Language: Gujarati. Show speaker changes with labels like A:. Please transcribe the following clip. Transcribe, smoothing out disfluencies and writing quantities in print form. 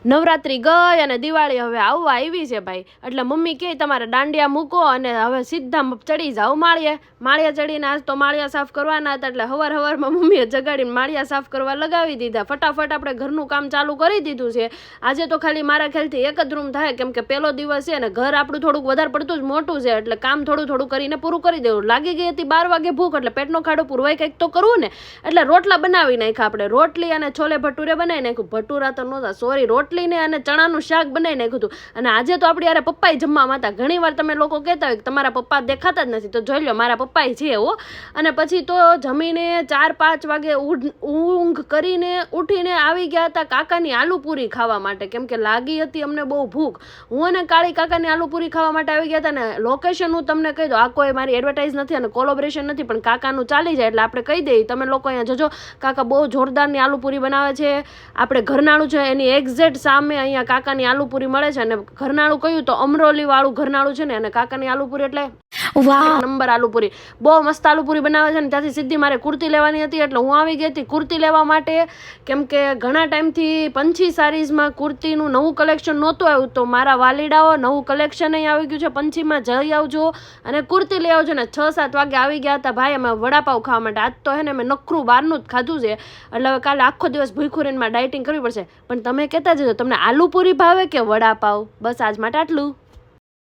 A: નવરાત્રી ગઈ અને દિવાળી હવે આવવા આવી છે ભાઈ, એટલે મમ્મી કહે તમારે દાંડિયા મૂકો અને હવે સીધા ચડી જાઓ માળિયા ચડીને આજ તો માળિયા સાફ કરવાના હતા, એટલે હવારમાં મમ્મીએ જગાડીને માળિયા સાફ કરવા લગાવી દીધા. ફટાફટ આપણે ઘરનું કામ ચાલુ કરી દીધું છે. આજે તો ખાલી મારા ખ્યાલથી એક જ રૂમ થાય, કેમ કે પહેલો દિવસ છે ને ઘર આપણું થોડુંક વધારે પડતું જ મોટું છે, એટલે કામ થોડું કરીને પૂરું કરી દેવું. લાગી ગઈ હતી 12 વાગે ભૂખ, એટલે પેટનો ખાડો પૂરવાય કંઈક તો કરવું ને, એટલે રોટલા બનાવી નાખ્યા. આપણે રોટલી અને છોલે ભટુરે બનાવી નાખ્યું. ભટુરા તો નહોતા, સોરી, રોટલીને અને ચણાનું શાક બનાવી નાખ્યું હતું. અને આજે તો આપણી યારે પપ્પાએ જમવામાં હતા. ઘણી વાર તમે લોકો કહેતા હોય કે તમારા પપ્પા દેખાતા જ નથી, તો જોઈ લો મારા પપ્પાએ છે હો. અને પછી તો જમીને 4-5 વાગે ઊંઘ કરીને ઉઠીને આવી ગયા હતા કાકાની આલુપૂરી ખાવા માટે, કેમ કે લાગી હતી અમને બહુ ભૂખ. હું અને કાળી કાકાની આલુપૂરી ખાવા માટે આવી ગયા હતા. ને લોકેશન હું તમને કહી દઉં, આ કોઈ મારી એડવર્ટાઇઝ નથી અને કોલોબરેશન નથી, પણ કાકાનું ચાલી જાય એટલે આપણે કહી દઈએ. તમે લોકો અહીંયા જજો, કાકા બહુ જોરદારની આલુપૂરી બનાવે છે. આપણે ઘરનાળું છે એની એક્ઝેક્ટ સામે અહીંયા કાકાની આલુપૂરી મળે છે. અને ઘરનાળું કહ્યું તો અમરોલી વાળું ઘરનાળું છે ને, અને કાકાની આલુપૂરી એટલે નંબર આલુપૂરી, બહુ મસ્ત આલુપૂરી બનાવે છે. ને ત્યાંથી સીધી મારે કુર્તી લેવાની હતી, એટલે હું આવી ગઈ હતી કુર્તી લેવા માટે, કેમ કે ઘણા ટાઈમથી પંછી સારીઝમાં કુર્તીનું નવું કલેક્શન નહોતું આવ્યું, તો મારા વાલીડાઓ નવું કલેક્શન અહીં આવી ગયું છે. પંછીમાં જઈ આવજો અને કુર્તી લઈ આવજો. ને 6-7 વાગે આવી ગયા હતા ભાઈ અમે વડાપાવ ખાવા માટે. આજ તો હે ને મેં નખરું બહારનું જ ખાધું છે, એટલે હવે કાલે આખો દિવસ ભૂખ્યું રહીને ડાયટિંગ કરવી પડશે. પણ તમે કહેતા જજો તમને આલુપૂરી ભાવે કે વડાપાવ. બસ આજ માટે આટલું.